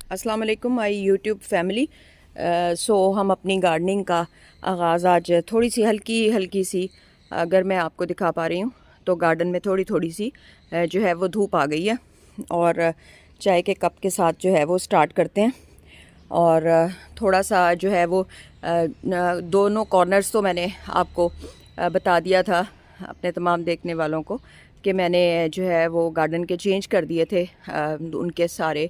अस्सलाम वालेकुम my YouTube family. सो हम अपनी गार्डनिंग का आगाज़ आज थोड़ी सी हल्की सी अगर मैं आपको दिखा पा रही हूँ तो गार्डन में थोड़ी थोड़ी सी जो है वो धूप आ गई है और चाय के कप के साथ जो है वो स्टार्ट करते हैं। और थोड़ा सा जो है वो दोनों कॉर्नर्स तो मैंने आपको बता दिया था अपने तमाम देखने वालों को कि मैंने जो है वो गार्डन के चेंज कर दिए थे। उनके सारे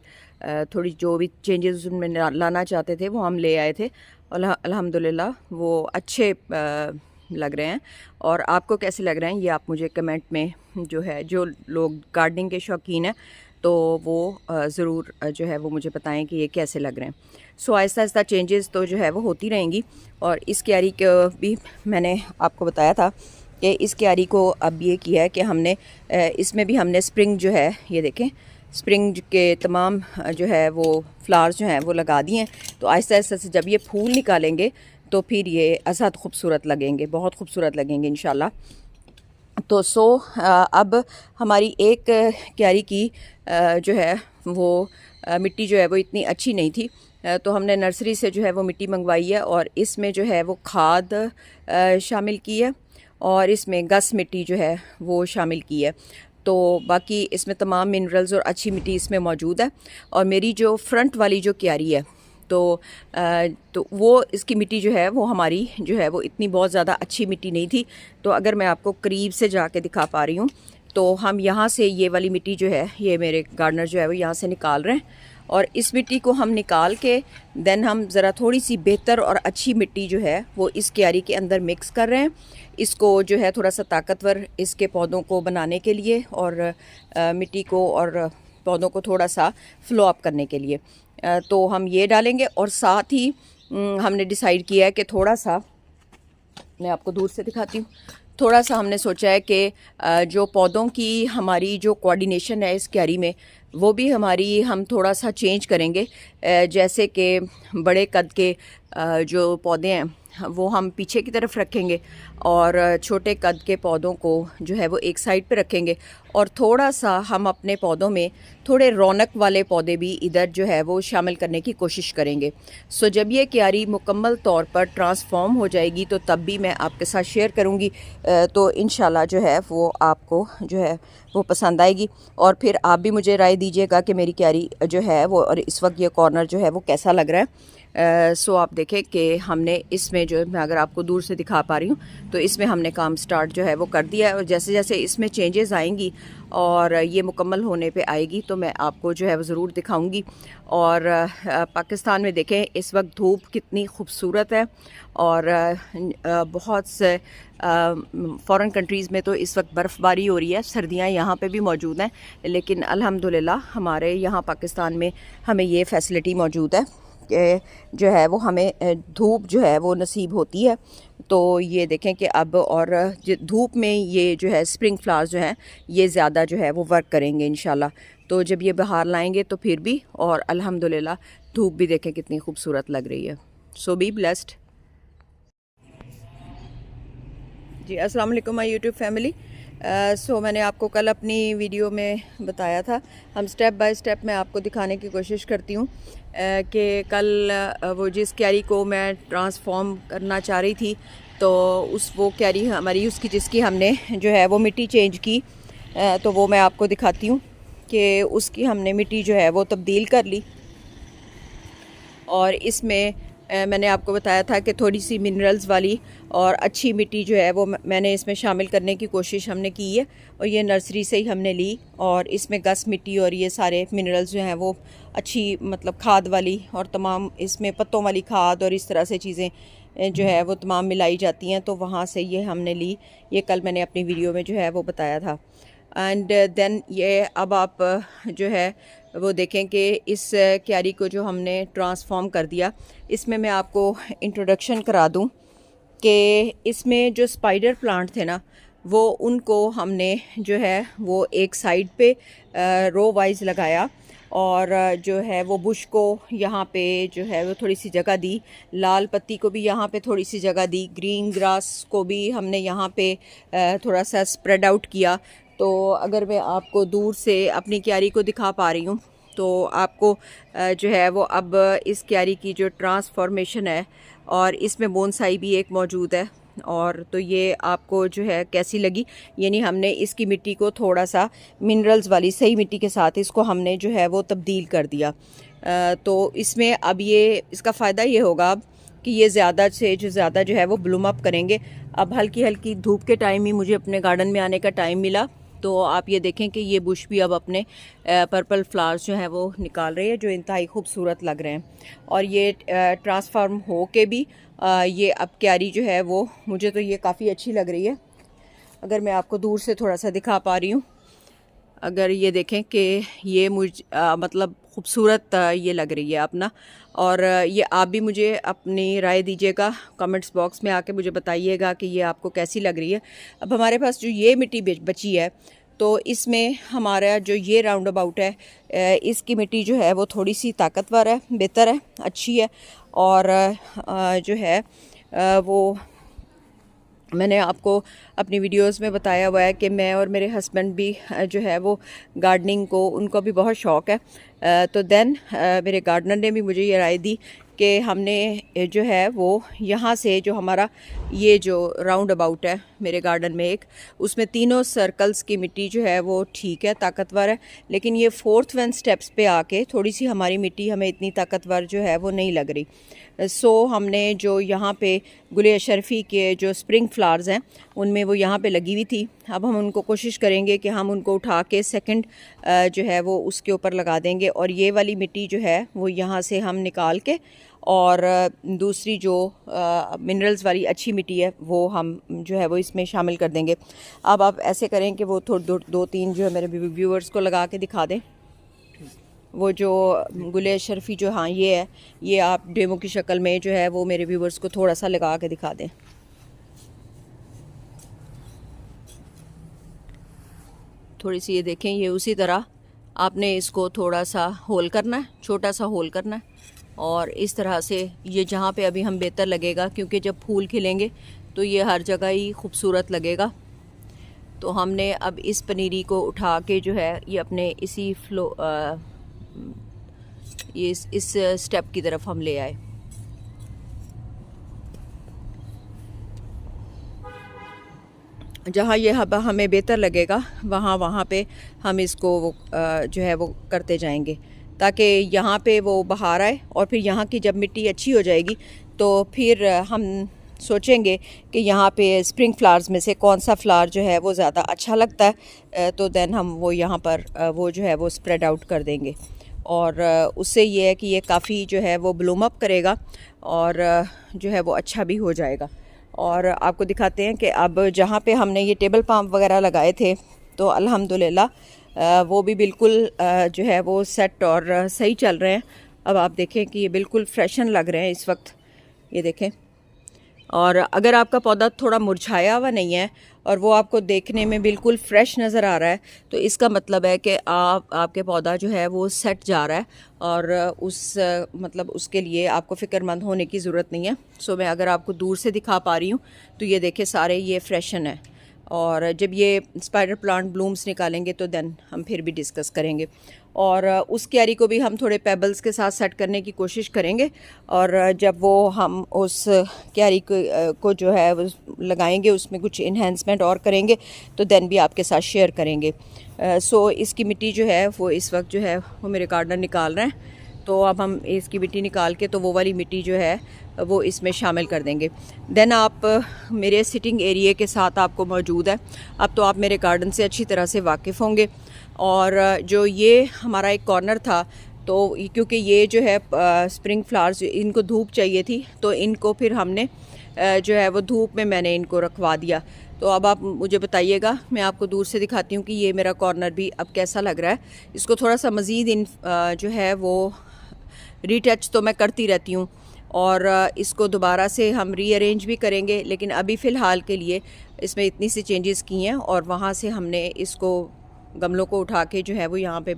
थोड़ी जो भी चेंजेस उनमें लाना चाहते थे वो हम ले आए थे और अल्हम्दुलिल्लाह वो अच्छे लग रहे हैं। और आपको कैसे लग रहे हैं ये आप मुझे कमेंट में जो है, जो लोग गार्डनिंग के शौकीन हैं तो वो ज़रूर जो है वो मुझे बताएं कि ये कैसे लग रहे हैं। सो आहिस्ता आहिस्ता चेंजेस तो जो है वो होती रहेंगी। और इस क्यारी को भी मैंने आपको बताया था कि इस क्यारी को अब ये किया है कि हमने इसमें भी हमने स्प्रिंग जो है, ये देखें स्प्रिंग के तमाम जो है वो फ्लावर्स जो हैं वो लगा दिए हैं। तो आहिस्ता आहिस्ता से जब ये फूल निकालेंगे तो फिर ये अज़हद खूबसूरत लगेंगे, बहुत खूबसूरत लगेंगे इंशाल्लाह। तो अब हमारी एक क्यारी की जो है वो मिट्टी जो है वो इतनी अच्छी नहीं थी, तो हमने नर्सरी से जो है वो मिट्टी मंगवाई है और इसमें जो है वो खाद शामिल की है और इसमें गस मिट्टी जो है वो शामिल की है। तो बाकी इसमें तमाम मिनरल्स और अच्छी मिट्टी इसमें मौजूद है। और मेरी जो फ्रंट वाली जो क्यारी है तो वो इसकी मिट्टी जो है वो हमारी जो है वो इतनी बहुत ज़्यादा अच्छी मिट्टी नहीं थी। तो अगर मैं आपको करीब से जाके दिखा पा रही हूँ तो हम यहाँ से ये वाली मिट्टी जो है, ये मेरे गार्डनर जो है वो यहाँ से निकाल रहे हैं और इस मिट्टी को हम निकाल के देन हम ज़रा थोड़ी सी बेहतर और अच्छी मिट्टी जो है वो इस क्यारी के अंदर मिक्स कर रहे हैं। इसको जो है थोड़ा सा ताकतवर इसके पौधों को बनाने के लिए और मिट्टी को और पौधों को थोड़ा सा फ्लो अप करने के लिए तो हम ये डालेंगे। और साथ ही हमने डिसाइड किया है कि थोड़ा सा, मैं आपको दूर से दिखाती हूँ, थोड़ा सा हमने सोचा है कि जो पौधों की हमारी जो कोऑर्डिनेशन है इस क्यारी में वो भी हमारी हम थोड़ा सा चेंज करेंगे। जैसे कि बड़े कद के जो पौधे हैं वो हम पीछे की तरफ रखेंगे और छोटे कद के पौधों को जो है वो एक साइड पे रखेंगे और थोड़ा सा हम अपने पौधों में थोड़े रौनक वाले पौधे भी इधर जो है वो शामिल करने की कोशिश करेंगे। सो जब ये क्यारी मुकम्मल तौर पर ट्रांसफॉर्म हो जाएगी तो तब भी मैं आपके साथ शेयर करूँगी, तो इंशाल्लाह जो है वो आपको जो है वो पसंद आएगी। और फिर आप भी मुझे राय दीजिएगा कि मेरी क्यारी जो है वो और इस वक्त ये कॉर्नर जो है वो कैसा लग रहा है। सो आप देखें कि हमने इसमें जो, मैं अगर आपको दूर से दिखा पा रही हूँ तो इसमें हमने काम स्टार्ट जो है वो कर दिया है और जैसे जैसे इसमें चेंजेस आएंगी और ये मुकम्मल होने पे आएगी तो मैं आपको जो है वो ज़रूर दिखाऊंगी। और पाकिस्तान में देखें इस वक्त धूप कितनी खूबसूरत है और बहुत से फ़ॉरेन कंट्रीज़ में तो इस वक्त बर्फ़बारी हो रही है, सर्दियाँ यहाँ पे भी मौजूद हैं, लेकिन अल्हम्दुलिल्लाह हमारे यहाँ पाकिस्तान में हमें ये फ़ैसिलिटी मौजूद है कि जो है वो हमें धूप जो है वो नसीब होती है। तो ये देखें कि अब और धूप में ये जो है स्प्रिंग फ्लावर्स जो हैं ये ज़्यादा जो है वो वर्क करेंगे इंशाल्लाह। तो जब ये बाहर लाएंगे तो फिर भी, और अल्हम्दुलिल्लाह धूप भी देखें कितनी खूबसूरत लग रही है। सो बी ब्लेस्ड जी। अस्सलाम वालेकुम माय यूट्यूब फैमिली। सो मैंने आपको कल अपनी वीडियो में बताया था, हम स्टेप बाय स्टेप मैं आपको दिखाने की कोशिश करती हूँ कि कल वो जिस क्यारी को मैं ट्रांसफॉर्म करना चाह रही थी तो वो क्यारी हमारी उसकी जिसकी हमने जो है वो मिट्टी चेंज की, तो वो मैं आपको दिखाती हूँ कि उसकी हमने मिट्टी जो है वो तब्दील कर ली। और इसमें मैंने आपको बताया था कि थोड़ी सी मिनरल्स वाली और अच्छी मिट्टी जो है वो मैंने इसमें शामिल करने की कोशिश हमने की है और ये नर्सरी से ही हमने ली। और इसमें गस मिट्टी और ये सारे मिनरल्स जो हैं वो अच्छी, मतलब खाद वाली और तमाम इसमें पत्तों वाली खाद और इस तरह से चीज़ें जो है वो तमाम मिलाई जाती हैं, तो वहाँ से ये हमने ली। ये कल मैंने अपनी वीडियो में जो है वो बताया था। एंड देन ये अब आप जो है वो देखें कि इस क्यारी को जो हमने ट्रांसफॉर्म कर दिया, इसमें मैं आपको इंट्रोडक्शन करा दूं कि इसमें जो स्पाइडर प्लांट थे ना वो उनको हमने जो है वो एक साइड पे रो वाइज लगाया और जो है वो बुश को यहाँ पे जो है वो थोड़ी सी जगह दी, लाल पत्ती को भी यहाँ पे थोड़ी सी जगह दी, ग्रीन ग्रास को भी हमने यहाँ पे थोड़ा सा स्प्रेड आउट किया। तो अगर मैं आपको दूर से अपनी क्यारी को दिखा पा रही हूँ तो आपको जो है वो अब इस क्यारी की जो ट्रांसफॉर्मेशन है, और इसमें बोनसाई भी एक मौजूद है, और तो ये आपको जो है कैसी लगी। यानी हमने इसकी मिट्टी को थोड़ा सा मिनरल्स वाली सही मिट्टी के साथ इसको हमने जो है वो तब्दील कर दिया। तो इसमें अब ये इसका फ़ायदा ये होगा अब कि ये ज़्यादा से ज़्यादा जो है वो ब्लूम अप करेंगे। अब हल्की हल्की धूप के टाइम ही मुझे अपने गार्डन में आने का टाइम मिला, तो आप ये देखें कि ये बुश भी अब अपने पर्पल फ्लावर्स जो हैं वो निकाल रहे हैं, जो इंतहाई खूबसूरत लग रहे हैं। और ये ट्रांसफार्म हो के भी ये अब क्यारी जो है वो मुझे तो ये काफ़ी अच्छी लग रही है। अगर मैं आपको दूर से थोड़ा सा दिखा पा रही हूँ, अगर ये देखें कि ये मतलब खूबसूरत ये लग रही है अपना। और ये आप भी मुझे अपनी राय दीजिएगा, कमेंट्स बॉक्स में आके मुझे बताइएगा कि ये आपको कैसी लग रही है। अब हमारे पास जो ये मिट्टी बची है, तो इसमें हमारा जो ये राउंड अबाउट है, इसकी मिट्टी जो है वो थोड़ी सी ताकतवर है, बेहतर है, अच्छी है। और जो है वो मैंने आपको अपनी वीडियोस में बताया हुआ है कि मैं और मेरे हस्बैंड भी जो है वो गार्डनिंग को, उनको भी बहुत शौक़ है। तो देन मेरे गार्डनर ने भी मुझे ये राय दी कि हमने जो है वो यहाँ से जो हमारा ये जो राउंड अबाउट है मेरे गार्डन में एक, उसमें तीनों सर्कल्स की मिट्टी जो है वो ठीक है, ताकतवर है। लेकिन ये 4th वन स्टेप्स पे आके थोड़ी सी हमारी मिट्टी हमें इतनी ताकतवर जो है वो नहीं लग रही। सो हमने जो यहाँ पे गुल अशरफी के जो स्प्रिंग फ्लावर्स हैं उनमें वो यहाँ पे लगी हुई थी। अब हम उनको कोशिश करेंगे कि हम उनको उठा के सेकंड जो है वो उसके ऊपर लगा देंगे, और ये वाली मिट्टी जो है वो यहाँ से हम निकाल के, और दूसरी जो मिनरल्स वाली अच्छी मिट्टी है वो हम जो है वो इसमें शामिल कर देंगे। अब आप ऐसे करें कि वो थोड़े दो तीन जो है मेरे व्यूअर्स को लगा के दिखा दें। वो जो गुल शर्फी जो, हाँ ये है, ये आप डेमो की शक्ल में जो है वो मेरे व्यूअर्स को थोड़ा सा लगा के दिखा दें। थोड़ी सी ये देखें, ये उसी तरह आपने इसको थोड़ा सा होल करना है, छोटा सा होल करना है, और इस तरह से ये जहाँ पे अभी हम बेहतर लगेगा, क्योंकि जब फूल खिलेंगे तो ये हर जगह ही खूबसूरत लगेगा। तो हमने अब इस पनीरी को उठा के जो है ये अपने इसी ये इस स्टेप की तरफ हम ले आए। जहाँ ये हमें बेहतर लगेगा वहाँ पे हम इसको जो है वो करते जाएंगे, ताकि यहाँ पे वो बाहर आए। और फिर यहाँ की जब मिट्टी अच्छी हो जाएगी तो फिर हम सोचेंगे कि यहाँ पे स्प्रिंग फ्लावर्स में से कौन सा फ्लावर जो है वो ज़्यादा अच्छा लगता है, तो देन हम वो यहाँ पर वो जो है वो स्प्रेड आउट कर देंगे। और उससे ये है कि ये काफ़ी जो है वो ब्लूम अप करेगा, और जो है वो अच्छा भी हो जाएगा। और आपको दिखाते हैं कि अब जहाँ पे हमने ये टेबल पाम वगैरह लगाए थे, तो अल्हम्दुलिल्लाह वो भी बिल्कुल जो है वो सेट और सही चल रहे हैं। अब आप देखें कि ये बिल्कुल फ्रेशन लग रहे हैं इस वक्त, ये देखें। और अगर आपका पौधा थोड़ा मुरझाया हुआ नहीं है और वो आपको देखने में बिल्कुल फ्रेश नज़र आ रहा है, तो इसका मतलब है कि आपके पौधा जो है वो सेट जा रहा है, और मतलब उसके लिए आपको फ़िक्रमंद होने की ज़रूरत नहीं है। सो मैं अगर आपको दूर से दिखा पा रही हूँ तो ये देखें सारे ये फ्रेशन है। और जब ये स्पाइडर प्लांट ब्लूम्स निकालेंगे तो देन हम फिर भी डिस्कस करेंगे। और उस क्यारी को भी हम थोड़े पेबल्स के साथ सेट करने की कोशिश करेंगे, और जब वो हम उस क्यारी को जो है वो लगाएंगे, उसमें कुछ इन्हेंसमेंट और करेंगे, तो देन भी आपके साथ शेयर करेंगे। सो इसकी मिट्टी जो है वो इस वक्त जो है वो मेरे गार्डनर निकाल रहे हैं। तो अब हम इसकी मिट्टी निकाल के तो वो वाली मिट्टी जो है वो इसमें शामिल कर देंगे। देन आप मेरे सिटिंग एरिया के साथ आपको मौजूद है। अब तो आप मेरे गार्डन से अच्छी तरह से वाकिफ़ होंगे। और जो ये हमारा एक कॉर्नर था, तो क्योंकि ये जो है स्प्रिंग फ्लावर्स इनको धूप चाहिए थी, तो इनको फिर हमने जो है वो धूप में मैंने इनको रखवा दिया। तो अब आप मुझे बताइएगा, मैं आपको दूर से दिखाती हूँ कि ये मेरा कॉर्नर भी अब कैसा लग रहा है। इसको थोड़ा सा मज़ीद जो है वो रीटच तो मैं करती रहती हूँ, और इसको दोबारा से हम रीअरेंज भी करेंगे, लेकिन अभी फ़िलहाल के लिए इसमें इतनी सी चेंजेस की हैं। और वहाँ से हमने इसको गमलों को उठा के जो है वो यहाँ पे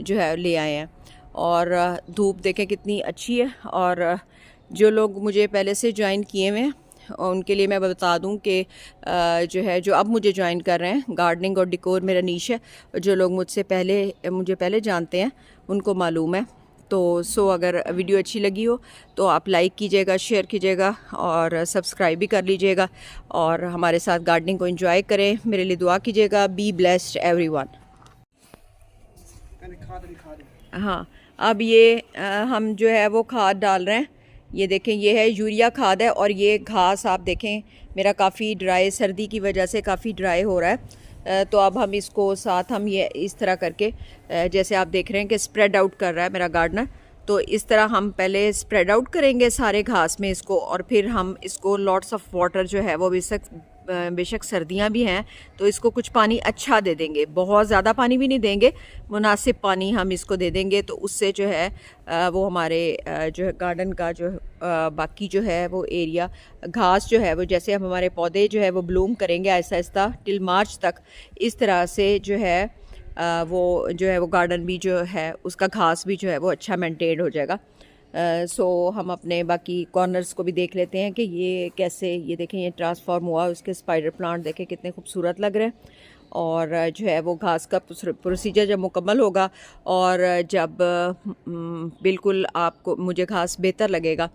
जो है ले आए हैं। और धूप देखें कितनी अच्छी है। और जो लोग मुझे पहले से ज्वाइन किए हुए हैं उनके लिए मैं बता दूं कि जो है जो अब मुझे ज्वाइन कर रहे हैं, गार्डनिंग और डिकोर मेरा नीश है। जो लोग मुझे पहले जानते हैं उनको मालूम है। तो अगर वीडियो अच्छी लगी हो तो आप लाइक कीजिएगा, शेयर कीजिएगा और सब्सक्राइब भी कर लीजिएगा और हमारे साथ गार्डनिंग को एंजॉय करें। मेरे लिए दुआ कीजिएगा। Be blessed everyone. हाँ, अब ये हम जो है वो खाद डाल रहे हैं। ये देखें, ये है यूरिया खाद है और ये घास आप देखें मेरा काफ़ी ड्राई, सर्दी की वजह से काफ़ी ड्राई हो रहा है। तो अब हम इसको साथ हम ये इस तरह करके जैसे आप देख रहे हैं कि स्प्रेड आउट कर रहा है मेरा गार्डनर। तो इस तरह हम पहले स्प्रेड आउट करेंगे सारे घास में इसको और फिर हम इसको लॉट्स ऑफ वाटर जो है वो बेशक सर्दियां भी हैं तो इसको कुछ पानी अच्छा दे देंगे। बहुत ज़्यादा पानी भी नहीं देंगे, मुनासिब पानी हम इसको दे देंगे। तो उससे जो है वो हमारे जो है गार्डन का जो बाकी जो है वो एरिया घास जो है वो, जैसे हम हमारे पौधे जो है वो ब्लूम करेंगे आहिस्ता आहिस्ता टिल मार्च तक, इस तरह से जो है वो जो है वो गार्डन भी जो है उसका घास भी जो है वो अच्छा मेंटेन हो जाएगा। सो हम अपने बाकी कॉर्नर्स को भी देख लेते हैं कि ये कैसे, ये देखें ये ट्रांसफॉर्म हुआ, उसके स्पाइडर प्लांट देखें कितने खूबसूरत लग रहे हैं। और जो है वो घास का प्रोसीजर जब मुकम्मल होगा और जब बिल्कुल आपको मुझे घास बेहतर लगेगा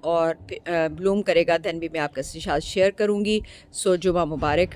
और ब्लूम करेगा, दैन भी मैं आपके साथ शेयर करूँगी। सो जुमा मुबारक।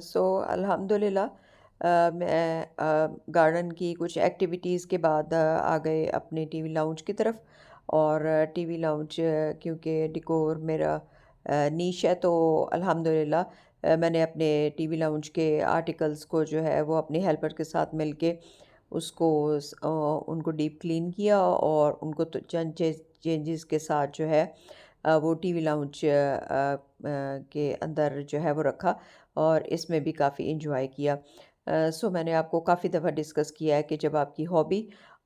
सो अल्हम्दुलिल्लाह मैं गार्डन की कुछ एक्टिविटीज़ के बाद आ गए अपने टीवी लाउंज की तरफ। और टीवी लाउंज क्योंकि डिकोर मेरा नीश है तो अल्हम्दुलिल्लाह मैंने अपने टीवी लाउंज के आर्टिकल्स को जो है वो अपने हेल्पर के साथ मिलके उसको उनको डीप क्लीन किया और उनको तो चंद चेंजेस के साथ जो है वो टीवी लाउंज के अंदर जो है वो रखा और इसमें भी काफ़ी इंजॉय किया। सो मैंने आपको काफ़ी दफ़ा डिस्कस किया है कि जब आपकी हॉबी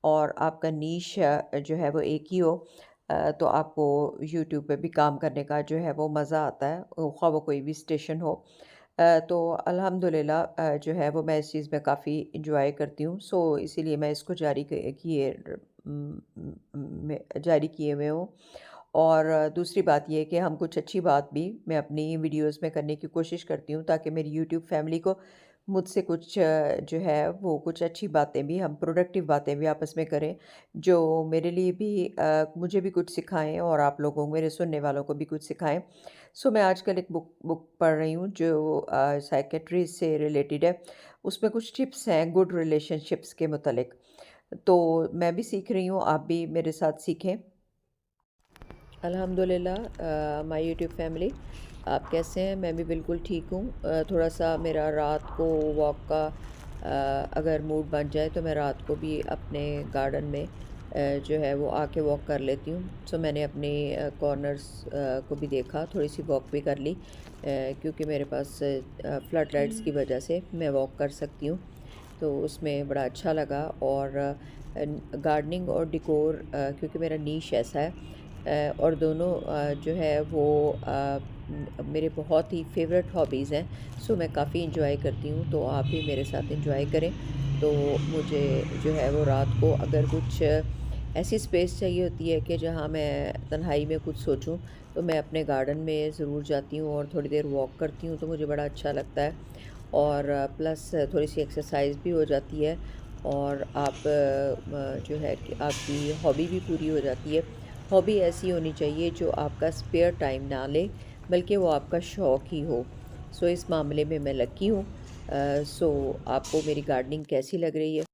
और आपका नीश जो है वो एक ही हो तो आपको यूट्यूब पे भी काम करने का जो है वो मज़ा आता है, ख़्वा वो कोई भी स्टेशन हो। तो अल्हम्दुलिल्लाह जो है वो मैं इस चीज़ में काफ़ी इंजॉय करती हूँ। सो इसीलिए मैं इसको जारी किए हुए हूँ। और दूसरी बात ये है कि हम कुछ अच्छी बात भी मैं अपनी वीडियोस में करने की कोशिश करती हूँ ताकि मेरी यूट्यूब फैमिली को मुझसे कुछ जो है वो कुछ अच्छी बातें भी, हम प्रोडक्टिव बातें भी आपस में करें जो मेरे लिए भी मुझे भी कुछ सिखाएं और आप लोगों को, मेरे सुनने वालों को भी कुछ सिखाएं। सो मैं आजकल एक बुक पढ़ रही हूँ जो साइकेट्री से रिलेटेड है। उसमें कुछ टिप्स हैं गुड रिलेशनशिप्स के मुतलिक, तो मैं भी सीख रही हूँ, आप भी मेरे साथ सीखें। अल्हम्दुलिल्लाह माय यूट्यूब फैमिली, आप कैसे हैं? मैं भी बिल्कुल ठीक हूँ। थोड़ा सा मेरा रात को वॉक का अगर मूड बन जाए तो मैं रात को भी अपने गार्डन में जो है वो आके वॉक कर लेती हूँ। सो मैंने अपने कॉर्नर्स को भी देखा, थोड़ी सी वॉक भी कर ली क्योंकि मेरे पास फ्लड लाइट्स की वजह से मैं वॉक कर सकती हूँ, तो उसमें बड़ा अच्छा लगा। और गार्डनिंग और डिकोर क्योंकि मेरा नीश ऐसा है और दोनों जो है वो मेरे बहुत ही फेवरेट हॉबीज़ हैं। सो मैं काफ़ी इंजॉय करती हूँ, तो आप भी मेरे साथ इंजॉय करें। तो मुझे जो है वो रात को अगर कुछ ऐसी स्पेस चाहिए होती है कि जहाँ मैं तन्हाई में कुछ सोचूं, तो मैं अपने गार्डन में ज़रूर जाती हूँ और थोड़ी देर वॉक करती हूँ, तो मुझे बड़ा अच्छा लगता है। और प्लस थोड़ी सी एक्सरसाइज भी हो जाती है और आप जो है कि आपकी हॉबी भी पूरी हो जाती है। हॉबी ऐसी होनी चाहिए जो आपका स्पेयर टाइम ना ले, बल्कि वो आपका शौक़ ही हो। सो इस मामले में मैं लकी हूँ। सो आपको मेरी गार्डनिंग कैसी लग रही है?